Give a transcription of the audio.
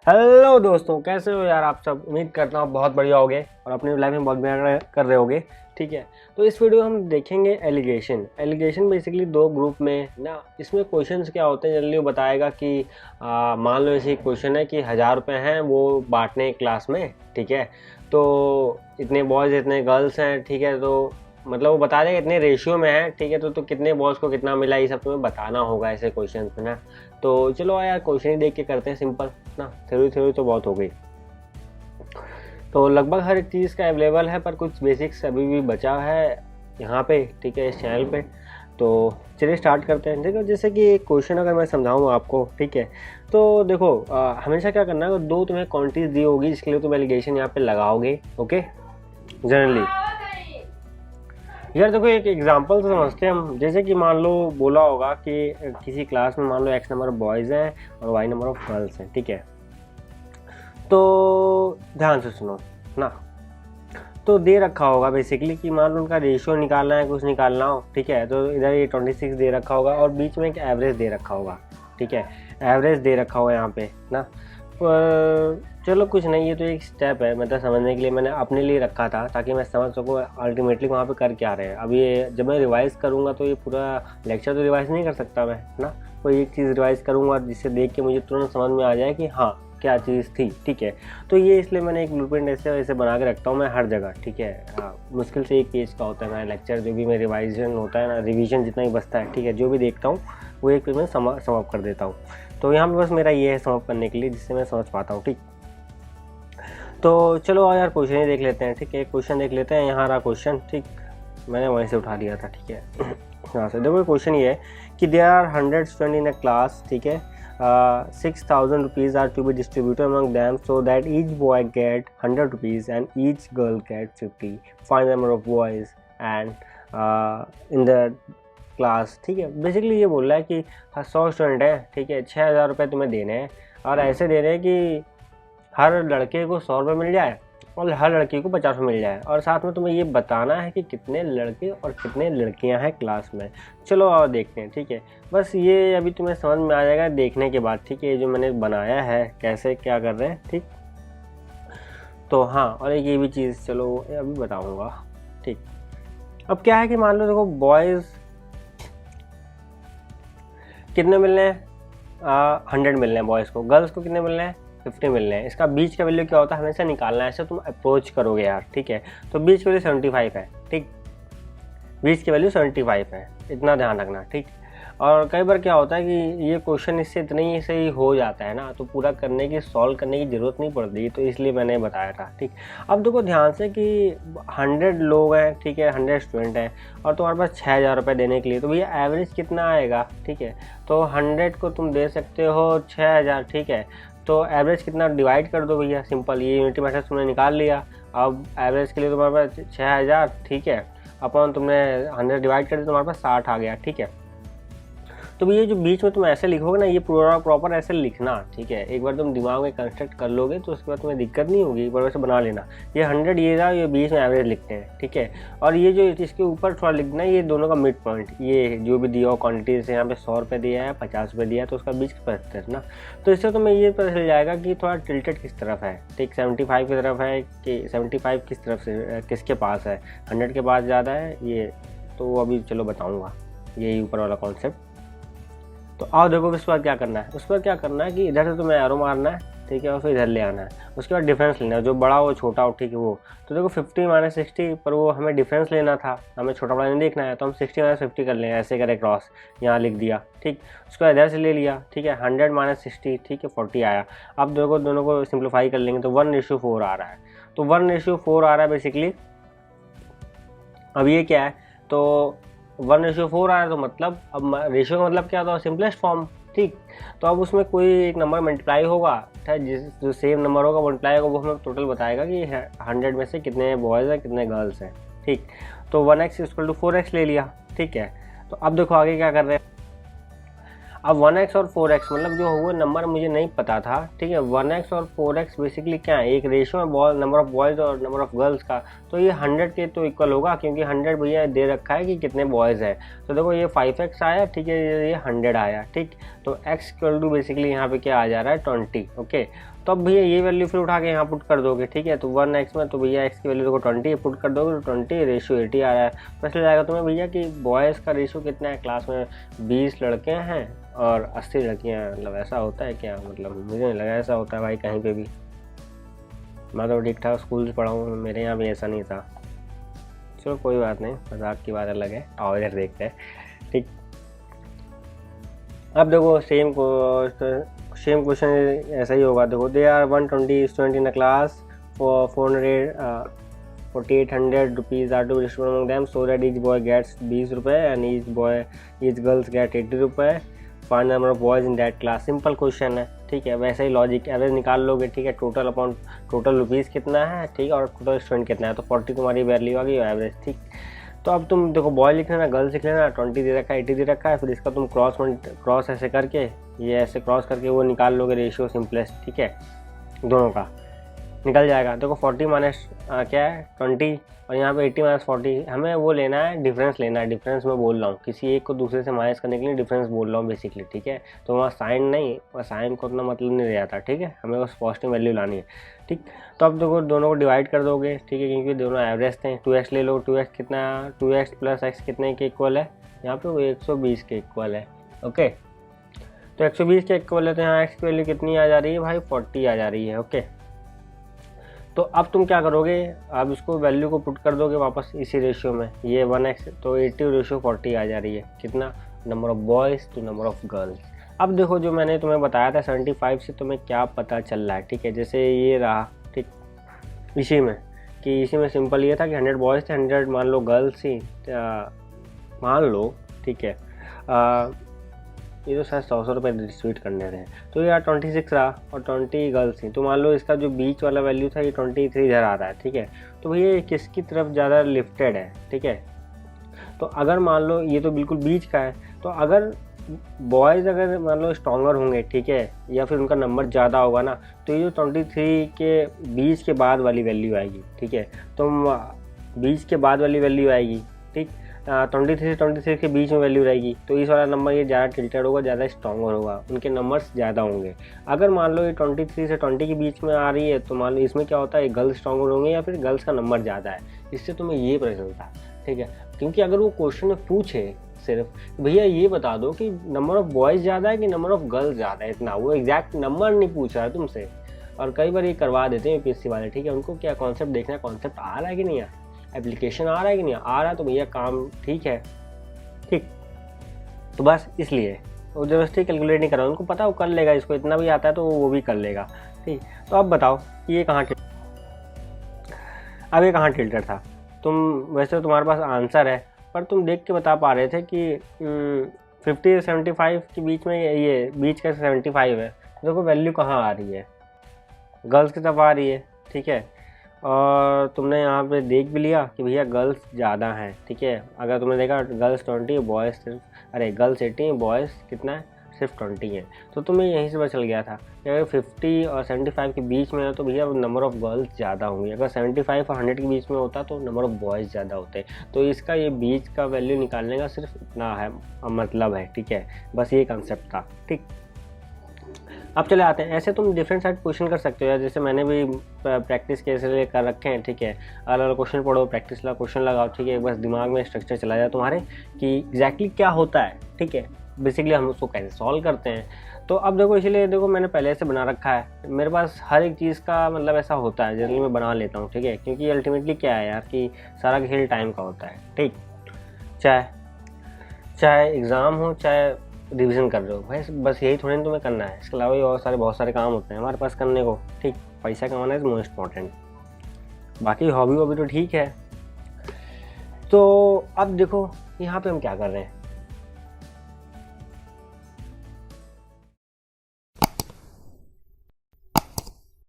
Hello दोस्तों, कैसे हो यार आप सब। उम्मीद करता हूँ बहुत बढ़िया होगे और अपनी लाइफ में बहुत बढ़िया कर रहे होगे। ठीक है, तो इस वीडियो में हम देखेंगे एलिगेशन बेसिकली दो ग्रुप में ना। इसमें क्वेश्चंस क्या होते हैं जनरली वो बताएगा कि मान लो ऐसे क्वेश्चन है कि 1000 रुपये हैं वो बांटने क्लास में। ठीक है, तो इतने बॉयज़ इतने गर्ल्स हैं। ठीक है, तो मतलब वो बता देगा इतने रेशियो में है। ठीक है, तो कितने बॉयज़ को कितना मिला ये सब तुम्हें बताना होगा ऐसे क्वेश्चन में ना। तो चलो यार क्वेश्चन ही देख के करते हैं सिंपल ना। थ्योरी तो बहुत हो गई। तो लगभग हर एक चीज़ का अवेलेबल है, पर कुछ बेसिक्स अभी भी बचा है यहाँ पे। ठीक है, इस चैनल पे। तो चलिए स्टार्ट करते हैं। देखो जैसे कि एक क्वेश्चन अगर मैं समझाऊँ आपको, ठीक है, तो देखो हमेशा क्या करना है, दो तुम्हें क्वांटिटीज दी होगी जिसके लिए तुम एलिगेशन यहाँ पे लगाओगे। ओके, जनरली यार देखो एक एग्जांपल तो समझते हैं हम। जैसे कि मान लो बोला होगा कि किसी क्लास में मान लो x नंबर ऑफ बॉयज़ हैं और y नंबर ऑफ गर्ल्स हैं। ठीक है, तो ध्यान से सुनो ना। तो दे रखा होगा बेसिकली कि मान लो उनका रेशियो निकालना है, कुछ निकालना हो। ठीक है, तो इधर ये 26 दे रखा होगा और बीच में एक एवरेज दे रखा होगा। ठीक है, एवरेज दे रखा होगा यहाँ पे ना। चलो कुछ नहीं, ये तो एक स्टेप है मतलब समझने के लिए मैंने अपने लिए रखा था ताकि मैं समझ सकूँ अल्टीमेटली वहाँ पे कर क्या रहे हैं। अब ये जब मैं रिवाइज़ करूँगा तो ये पूरा लेक्चर तो रिवाइज़ नहीं कर सकता मैं ना। कोई एक चीज़ रिवाइज़ करूँगा जिससे देख के मुझे तुरंत समझ में आ जाए कि हाँ क्या चीज़ थी। ठीक है, तो ये इसलिए मैंने एक ब्लूप्रिंट ऐसे बना के रखता हूँ मैं हर जगह। ठीक है, हाँ मुश्किल से एक पेज का होता है मेरा लेक्चर, जो भी मेरा रिवाइजन होता है ना, रिवीजन जितना ही बचता है। ठीक है, जो भी देखता हूँ वो एक पेज में समाप्त कर देता हूँ। तो यहाँ पे बस मेरा ये है समाप्त करने के लिए जिससे मैं समझ पाता हूँ। ठीक, तो चलो यार क्वेश्चन ही देख लेते हैं। ठीक है, क्वेश्चन देख लेते हैं। यहाँ रहा क्वेश्चन। ठीक, मैंने वहीं से उठा लिया था। ठीक है, यहाँ से देखो क्वेश्चन ये है कि there are 100 student in a class. ठीक है, 6,000 rupees are to be distributed among them so that each boy get 100 rupees and each girl get 50. Find the number of boys and in the class. ठीक है, basically ये बोल रहा है कि 100 student हैं। ठीक है, 6,000 रुपये तुम्हें देने हैं और ऐसे दे रहे हैं कि हर लड़के को 100 रुपये मिल जाए और हर लड़की को 50 रुपये मिल जाए, और साथ में तुम्हें ये बताना है कि कितने लड़के और कितने लड़कियां हैं क्लास में। चलो और देखते हैं। ठीक है, बस ये अभी तुम्हें समझ में आ जाएगा देखने के बाद। ठीक है, जो मैंने बनाया है कैसे क्या कर रहे हैं। ठीक, तो हाँ और एक ये भी चीज़ चलो अभी बताऊँगा। ठीक, अब क्या है कि मान लो देखो बॉयज़ कितने मिलने हैं, 100 मिलने हैं बॉयज़ को। गर्ल्स को कितने मिलने हैं, 50 मिलने हैं। इसका बीच का वैल्यू क्या होता है हमेशा निकालना है, ऐसे तुम अप्रोच करोगे यार। ठीक है, तो बीच की वैल्यू 75 है। ठीक, बीच की वैल्यू 75 है, इतना ध्यान रखना। ठीक, और कई बार क्या होता है कि ये क्वेश्चन इससे इतने ही से ही हो जाता है ना, तो पूरा करने की सॉल्व करने की ज़रूरत नहीं पड़ती, तो इसलिए मैंने बताया था। ठीक, अब देखो ध्यान से कि 100 लोग हैं। ठीक है, 100 स्टूडेंट हैं और तुम्हारे पास 6,000 रुपये देने के लिए, तो भैया एवरेज कितना आएगा। ठीक है, तो 100 को तुम दे सकते हो 6,000। ठीक है, तो एवरेज कितना डिवाइड कर दो भैया, सिंपल ये यूनिटी मेथड तुमने निकाल लिया। अब एवरेज के लिए तुम्हारे पास 6,000। ठीक है, अपन तुमने 100 डिवाइड कर दिया, तुम्हारे पास 60 आ गया। ठीक है, तो ये जो बीच में तुम ऐसे लिखोगे ना, ये पूरा प्रॉपर ऐसे लिखना। ठीक है, एक बार तुम दिमाग में कंस्ट्रक्ट कर लोगे तो उसके बाद तुम्हें दिक्कत नहीं होगी, एक बार वैसे बना लेना। ये 100 ये रहा, ये बीच में एवरेज लिखते हैं। ठीक है, और ये जो इसके ऊपर थोड़ा लिखना है, ये दोनों का मिड पॉइंट, ये जो भी दिया हो क्वान्टिटी से यहाँ पे 100 रुपये दिया है, 50 रुपये दिया है, तो उसका बीच 75 ना। तो इससे तुम्हें ये पता चल जाएगा कि थोड़ा टिल्टेड किस तरफ है। ठीक, 75 की तरफ है कि 75 किस तरफ से किसके पास है, 100 के पास ज़्यादा है ये, तो अभी चलो बताऊँगा यही ऊपर वाला कॉन्सेप्ट। तो आओ देखो उसके बाद क्या करना है। उसके बाद क्या करना है कि इधर से तुम्हें एरो मारना है। ठीक है, और फिर इधर ले आना है। उसके बाद डिफरेंस लेना है, जो बड़ा हो छोटा हो। ठीक है, वो तो देखो 50 - 60, पर वो हमें डिफरेंस लेना था, हमें छोटा बड़ा नहीं देखना है, तो हम 60 - 50 कर लेंगे। ऐसे करें क्रॉस, यहाँ लिख दिया। ठीक, उसको इधर से ले लिया। ठीक है, 100 - 60। ठीक है, 40 आया। अब देखो दोनों को सिंप्लीफाई कर लेंगे तो 1:4 आ रहा है। तो 1:4 आ रहा है बेसिकली। अब ये क्या है, तो 1:4 आया, तो मतलब अब रेशियो का मतलब क्या था, सिंपलेस्ट फॉर्म। ठीक, तो अब उसमें कोई एक नंबर मल्टीप्लाई होगा, जो सेम नंबर होगा मल्टीप्लाई होगा, वो हमें टोटल बताएगा कि 100 में से कितने बॉयज़ हैं कितने गर्ल्स हैं। ठीक, तो 1x = 4x ले लिया। ठीक है, तो अब देखो आगे क्या कर रहे हैं। अब 1x और 4x मतलब जो हुआ नंबर मुझे नहीं पता था। ठीक है, 1x और 4x बेसिकली क्या है, एक रेशियो है नंबर ऑफ बॉयज़ और नंबर ऑफ गर्ल्स का। तो ये 100 के तो इक्वल होगा, क्योंकि 100 भैया दे रखा है कि कितने बॉयज़ हैं। तो देखो ये 5x आया। ठीक है, ये 100 आया। ठीक, तो x = बेसिकली यहाँ पे क्या आ जा रहा है, 20। ओके, तो अब भैया ये वैल्यू फिर उठा के यहाँ पुट कर दोगे, ठीक है। तो 1x में तो भैया x की वैल्यू देखो 20 पुट कर दोगे तो 20 रेशियो 80 आ रहा है। तो इसलिए जाएगा तुम्हें भैया कि बॉयज़ का रेशियो कितना है, क्लास में 20 लड़के हैं और 80 लड़कियाँ हैं। मतलब ऐसा होता है क्या, मतलब मुझे नहीं लगा ऐसा होता है भाई कहीं पर भी। मैं तो ठीक ठाक स्कूल से पढ़ा हूँ, मेरे यहाँ भी ऐसा नहीं था। चलो कोई बात नहीं, मजाक की बात अलग है। आओ इधर देखते हैं, ठीक। अब देखो सेम क्वेश्चन ऐसा ही होगा। देखो they are 120 student in a class for 4800 rupees are to distribute among them so that each boy gets 20 रुपये एंड ईच गर्ल्स गेट 80 रुपये। Find number of boys in that class. Simple question है, ठीक है। वैसे ही logic average निकाल लोगे, ठीक है। टोटल रुपीज़ कितना है, ठीक है, और टोटल स्टूडेंट कितना है। तो 40 तुम्हारी वैल्यू आ गई एवरेज, ठीक। तो अब तुम देखो बॉय लिख लेना, गर्ल्स लिख लेना। 20 दे रखा है, 80 दे रखा है। फिर इसका तुम क्रॉस ऐसे करके, ये ऐसे क्रॉस करके वो निकाल लोगे रेशियो सिंपलेस्ट, ठीक है। दोनों का निकल जाएगा। देखो 40 माइनस क्या है 20 और यहाँ पे 80 माइनस 40। हमें वो लेना है, डिफरेंस लेना है। डिफरेंस मैं बोल रहा हूँ, किसी एक को दूसरे से माइनस करने के लिए डिफरेंस बोल रहा हूँ बेसिकली, ठीक है। तो वहाँ साइन नहीं, और साइन को उतना मतलब नहीं रहता, ठीक है। हमें बस पॉजिटिव वैल्यू लानी है, ठीक। तो अब देखो दोनों को डिवाइड कर दोगे, ठीक है, क्योंकि दोनों एवरेज थे। 2x ले लो, 2x कितना, 2x प्लस x कितने के इक्वल है, यहाँ पे वो 120 के इक्वल है, ओके। तो 120 के इक्वल है, तो यहाँ x की वैल्यू कितनी आ जा रही है भाई, 40 आ जा रही है, ओके। तो अब तुम क्या करोगे, अब इसको वैल्यू को पुट कर दोगे वापस इसी रेशियो में। ये 1x तो 80 रेशियो 40 आ जा रही है। कितना, number of boys to number of girls. अब देखो जो मैंने तुम्हें बताया था 75 से तुम्हें क्या पता चल रहा है, ठीक है। जैसे ये रहा, ठीक, इसी में सिंपल ये था कि 100 बॉयज़ थे, 100 मान लो गर्ल्स ही मान लो, ठीक है। ये तो शायद 100 रुपये डिस्ट्रीब्यूट करने थे। तो यार 26 रहा और 20 गर्ल्स थी। तो मान लो इसका जो बीच वाला वैल्यू था ये 23 इधर आ रहा है, ठीक है। तो भैया ये किसकी तरफ ज़्यादा लिफ्टेड है, ठीक है। तो अगर मान लो ये तो बिल्कुल बीच का है, तो अगर बॉयज़ अगर मान लो स्ट्रॉन्गर होंगे, ठीक है, या फिर उनका नंबर ज़्यादा होगा ना, तो ये जो 23 के बीच के बाद वाली वैल्यू आएगी, ठीक है। तो बीच के बाद वाली वैल्यू आएगी, ठीक। 23 से 23 के बीच में वैल्यू रहेगी। तो इस वाला नंबर ये ज़्यादा टिल्टेड होगा, ज़्यादा स्ट्रॉन्गर होगा, उनके नंबर्स ज़्यादा होंगे। अगर मान लो ये 23 से 20 के बीच में आ रही है, तो मान लो इसमें क्या होता है, गर्ल्स स्ट्रॉन्गर होंगे या फिर गर्ल्स का नंबर ज़्यादा है। इससे तुम्हें ये पता चलता है, ठीक है। क्योंकि अगर वो क्वेश्चन में पूछे सिर्फ भैया ये बता दो कि नंबर ऑफ़ बॉयज़ ज़्यादा है कि नंबर ऑफ़ गर्ल्स ज़्यादा है, इतना, वो एग्जैक्ट नंबर नहीं पूछ रहा है तुमसे। और कई बार ये करवा देते हैं यूपीएससी वाले, ठीक है। उनको क्या कॉन्सेप्ट देखना है, कॉन्सेप्ट आ रहा है कि नहीं, एप्लीकेशन आ रहा है कि नहीं आ रहा है, तो भैया काम ठीक है, ठीक। तो बस इसलिए वो ज़बरदस्ती कैलकुलेट नहीं कर रहा, उनको पता वो कर लेगा, इसको इतना भी आता है तो वो भी कर लेगा, ठीक। तो अब बताओ ये कहाँ टिल्टेड था। तुम वैसे तुम्हारे पास आंसर है, पर तुम देख के बता पा रहे थे कि 50 से 75 के बीच में, ये बीच का 75 है। देखो वैल्यू कहाँ आ रही है, गर्ल्स की तरफ आ रही है, ठीक है। और तुमने यहाँ पे देख भी लिया कि भैया गर्ल्स ज़्यादा हैं, ठीक है। अगर तुमने देखा गर्ल्स 20 बॉयज़ सिर्फ, अरे गर्ल्स 80 बॉयज़ कितना है, सिर्फ 20 है। तो तुम्हें यहीं से पता चल गया था कि अगर 50 और 75 के बीच में है तो भैया नंबर ऑफ़ गर्ल्स ज़्यादा होंगी। अगर 75 और 100 के बीच में होता तो नंबर ऑफ़ बॉयज़ ज़्यादा होते। तो इसका ये बीच का वैल्यू निकालने का सिर्फ इतना है मतलब है, ठीक है। बस ये कंसेप्ट था, ठीक। अब चले आते हैं, ऐसे तुम डिफरेंट साइड क्वेश्चन कर सकते हो यार। जैसे मैंने भी प्रैक्टिस के ऐसे कर रखे हैं, ठीक है। अलग अलग क्वेश्चन पढ़ो, प्रैक्टिस वाला क्वेश्चन लगाओ, ठीक है। बस दिमाग में स्ट्रक्चर चला जाए तुम्हारे कि एग्जैक्टली क्या होता है, ठीक है। बेसिकली हम उसको कैसे सॉल्व करते हैं। तो अब देखो, इसलिए देखो मैंने पहले से बना रखा है। मेरे पास हर एक चीज़ का मतलब ऐसा होता है, जनरली मैं बना लेता हूँ, ठीक है। क्योंकि अल्टीमेटली क्या है यार कि सारा खेल टाइम का होता है, ठीक। चाहे एग्ज़ाम हो, चाहे रिवीजन कर रहे हो भाई, बस यही थोड़ी तुम्हें करना है। इसके अलावा भी बहुत सारे काम होते हैं हमारे पास करने को, ठीक। पैसा कमाना इज़ मोस्ट इम्पॉर्टेंट, बाकी हॉबी तो ठीक है। तो अब देखो यहाँ पे हम क्या कर रहे हैं,